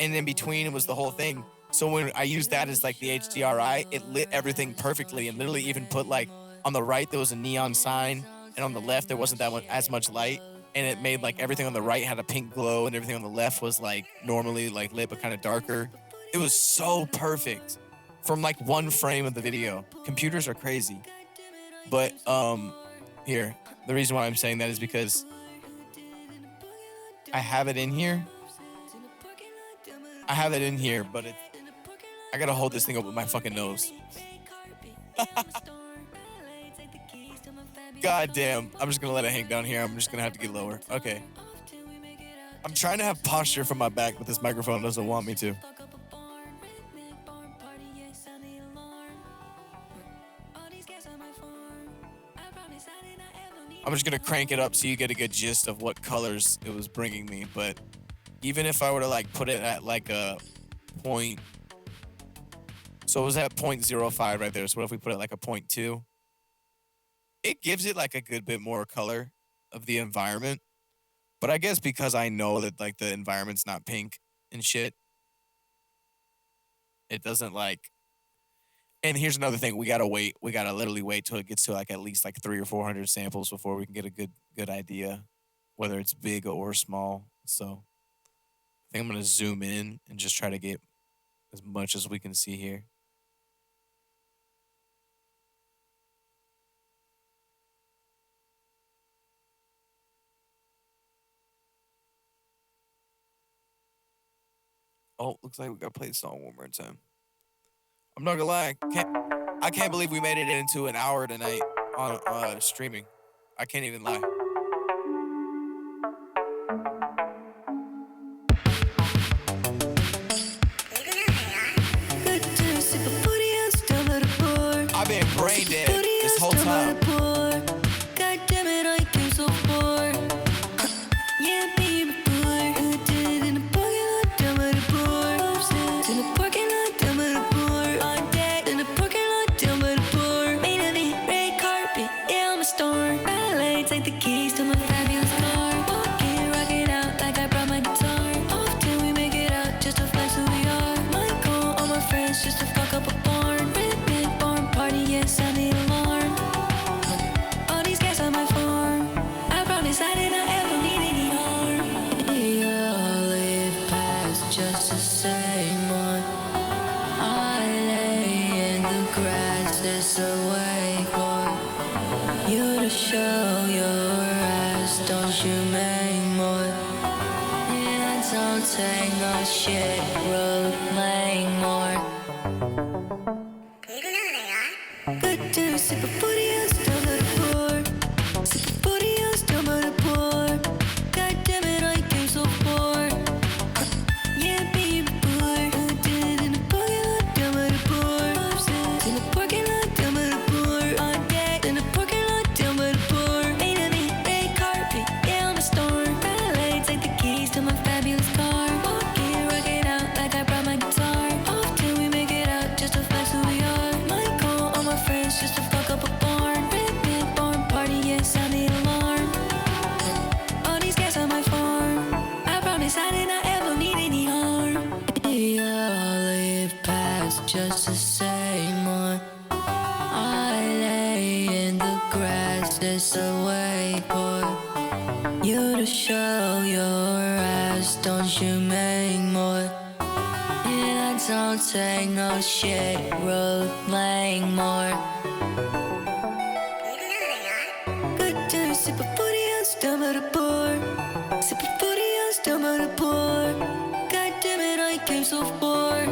and in between it was the whole thing. So when I used that as like the HDRI, it lit everything perfectly, and literally even put like on the right there was a neon sign, and on the left there wasn't as much light, and it made like everything on the right had a pink glow, and everything on the left was like normally like lit but kind of darker. It was so perfect from like one frame of the video. Computers are crazy. But here, the reason why I'm saying that is because I have it in here. But I gotta hold this thing up with my fucking nose. God damn. I'm just gonna let it hang down here. I'm just gonna have to get lower. Okay. I'm trying to have posture from my back, but this microphone doesn't want me to. I'm just gonna crank it up so you get a good gist of what colors it was bringing me. But even if I were to like put it at like a point, So it was at 0.05 right there. So what if we put it like a 0.2? It gives it like a good bit more color of the environment. But I guess because I know that like the environment's not pink and shit, it doesn't like. And here's another thing: we gotta wait. We gotta literally wait till it gets to like at least like 300 or 400 samples before we can get a good idea whether it's big or small. So I think I'm gonna zoom in and just try to get as much as we can see here. Oh, looks like we gotta play the song one more time. I'm not gonna lie, I can't believe we made it into an hour tonight on streaming. I can't even lie. I've been brain dead this whole time. God damn it, I came so far. Yeah, baby, boy. Who did it in the parking lot? Down by the bar. Upstairs in the parking lot. Down by the bar. On deck in the parking lot. Down by the bar. Made of me, red carpet. Yeah, I'm a star. Ballet, take the keys to my fabulous car. Walking, rocking out like I brought my guitar. Often we make it out just to flex who we are. Might call all my friends just to fuck up a barn. Rhythmic barn party, yes, I need alarm. All these guys on my farm. I promise I did not ever need any harm. We all live past just the same one. I lay in the grass, it's a way for you to show your ass. Don't you make more? And I don't take no shit, road lane more. Good to sip a booty ass down by the bar. Sip a booty ass down by the bar. God damn it, I came so far. Yeah, baby boy. Who did it in the parking lot? Down by the bar. Upstairs in the parking lot. Down by the bar. On deck in the parking lot. Down by the bar. Made of me, red carpet. Yeah, I'm a star. Ballet, take the keys to my fabulous car. Walking, rocking out like I brought my guitar. Often we make it out just to flex who we are. Might call all my friends just to fuck up a barn. Rhythmic barn party, yes, I need alarm. All these guys on my farm. I promise I did not ever need any harm. We all live past just the same one. I lay in the grass, it's a way for you to show your ass. Don't you make more? And I don't take no shit, road lane more. Good to sip a booty ass down by the bar. Sip a booty ass down by the bar. God damn it, I came so far.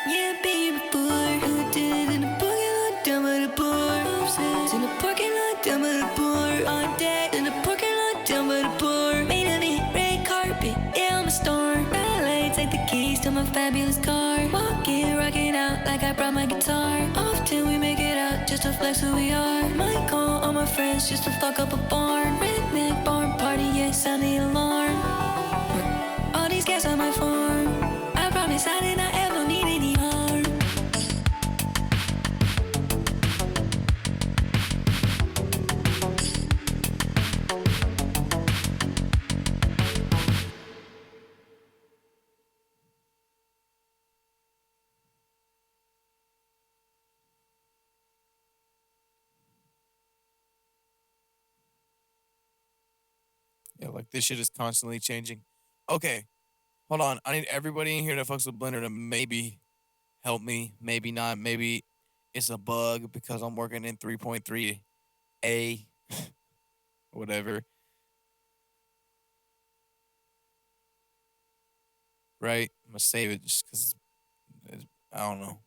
Yeah, baby boy. Who did it in the parking lot? Down by the bar. Upstairs in the parking lot. Down by the bar. On deck in the parking lot. Down by the bar. Made of me, red carpet. Yeah, I'm a star. Ballet, take the keys to my fabulous car. Walking, rocking out like I brought my guitar. Often we make it out just to flex who we are. Might call all my friends just to fuck up a barn. Rhythmic barn party, yes, I need alarm. All these guys on my farm. I promise I did not ever need any harm. Yeah, like this shit is constantly changing. Okay, hold on. I need everybody in here that fucks with Blender to maybe help me. Maybe not. Maybe it's a bug because I'm working in 3.3A. Whatever. Right? I'm gonna save it just because I don't know.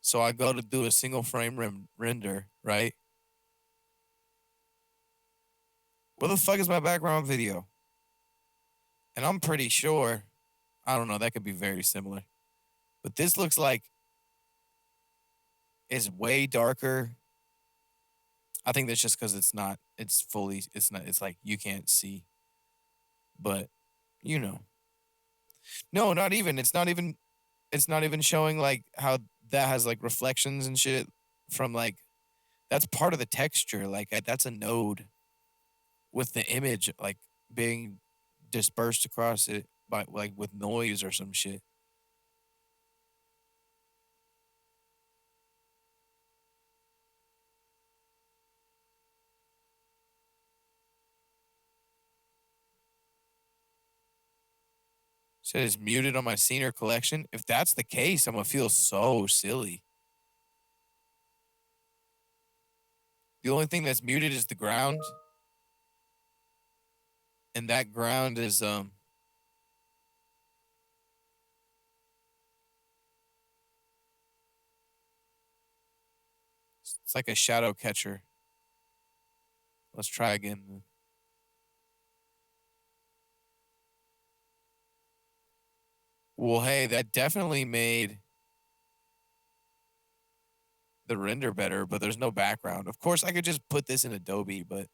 So I go to do a single frame render, right? Where the fuck is my background video? And I'm pretty sure, I don't know, that could be very similar. But this looks like it's way darker. I think that's just because it's not, it's like you can't see. But, you know. No, not even. It's not even, it's not even showing like how that has like reflections and shit from like that's part of the texture. Like that's a node with the image like being dispersed across it by like with noise or some shit. Said it's muted on my senior collection. If that's the case, I'm gonna feel so silly. The only thing that's muted is the ground, and that ground is it's like a shadow catcher. Let's try again. Well, hey, that definitely made the render better, but there's no background. Of course, I could just put this in Adobe, but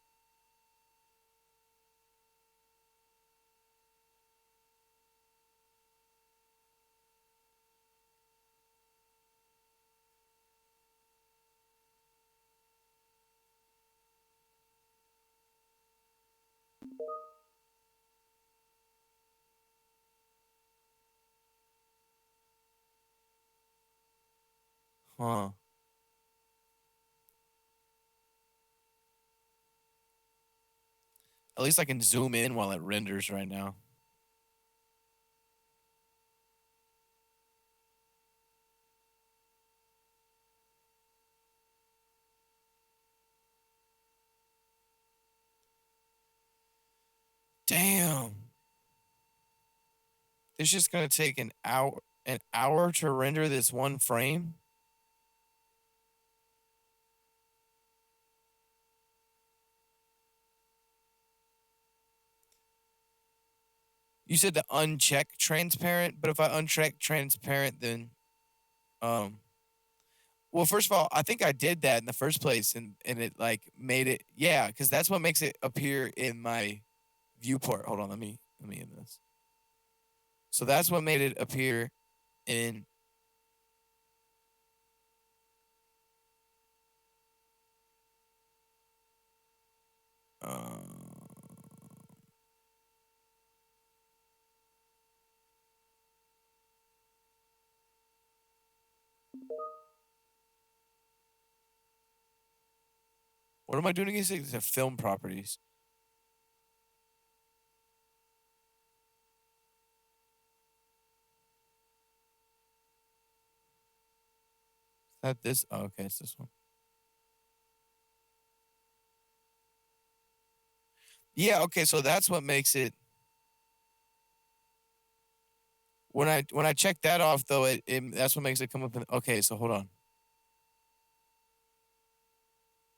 huh. At least I can zoom in while it renders right now. Damn. It's just gonna take an hour to render this one frame. You said to uncheck transparent, but if I uncheck transparent, then well, first of all, I think I did that in the first place, and it like made it because that's what makes it appear in my viewport. Hold on, let me in this. So that's what made it appear in what am I doing against it? The film properties. Is that this? Oh, okay, it's this one. Yeah, okay, so that's what makes it. When I check that off though, it that's what makes it come up. Okay, so hold on.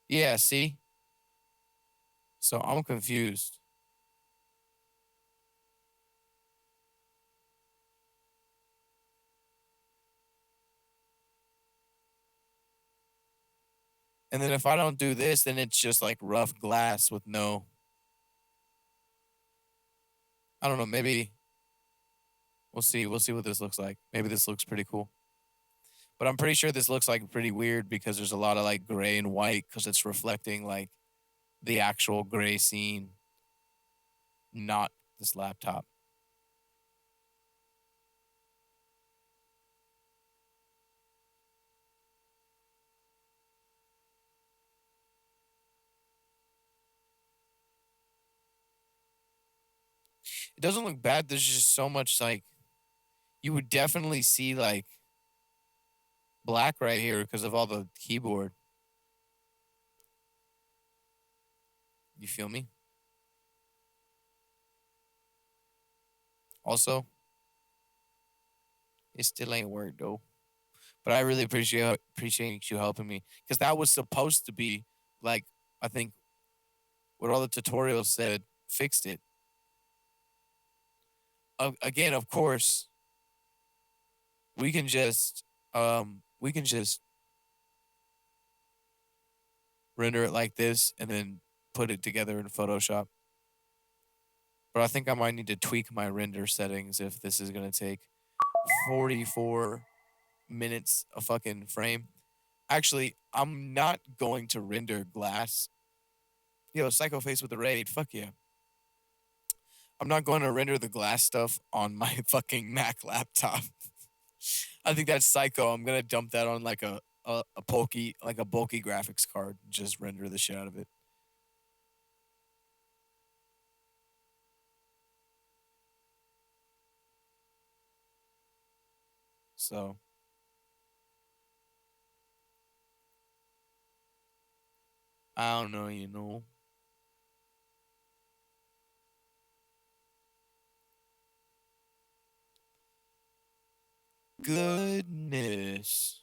Yeah, see. So I'm confused. And then if I don't do this, then it's just like rough glass with no. I don't know. Maybe we'll see. We'll see what this looks like. Maybe this looks pretty cool. But I'm pretty sure this looks like pretty weird because there's a lot of like gray and white because it's reflecting like the actual gray scene, not this laptop. It doesn't look bad. There's just so much like you would definitely see like black right here because of all the keyboard. You feel me? Also, it still ain't worked though. But I really appreciate you helping me because that was supposed to be like I think what all the tutorials said fixed it. Again, of course, we can just render it like this and then put it together in Photoshop. But I think I might need to tweak my render settings if this is gonna take 44 minutes a fucking frame. Actually, I'm not going to render glass. Yo, Psycho Face with the raid. Fuck yeah. I'm not going to render the glass stuff on my fucking Mac laptop. I think that's psycho. I'm gonna dump that on like a bulky graphics card. Just render the shit out of it. So I don't know, you know. Goodness.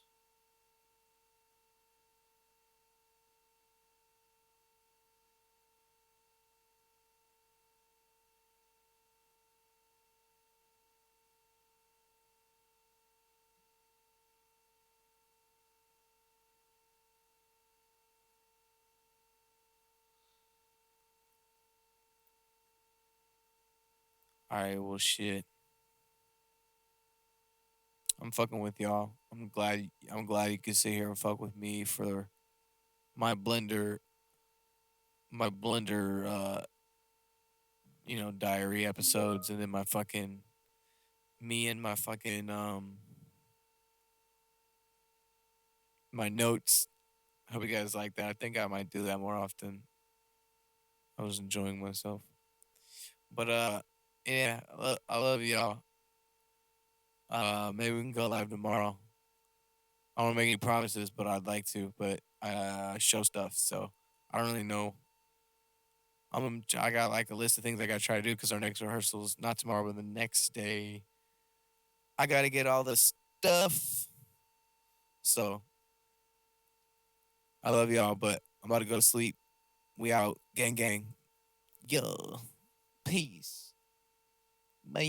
All right, well, shit. I'm fucking with y'all. I'm glad. I'm glad you could sit here and fuck with me for my blender, my blender, diary episodes, and then my fucking me and my fucking my notes. I hope you guys like that. I think I might do that more often. I was enjoying myself. But yeah, I love y'all. Maybe we can go live tomorrow. I don't make any promises, but I'd like to. But show stuff, so I don't really know. I got like a list of things I gotta try to do because our next rehearsal is not tomorrow, but the next day. I gotta get all the stuff. So I love y'all, but I'm about to go to sleep. We out, gang, gang. Yo, peace. Bye.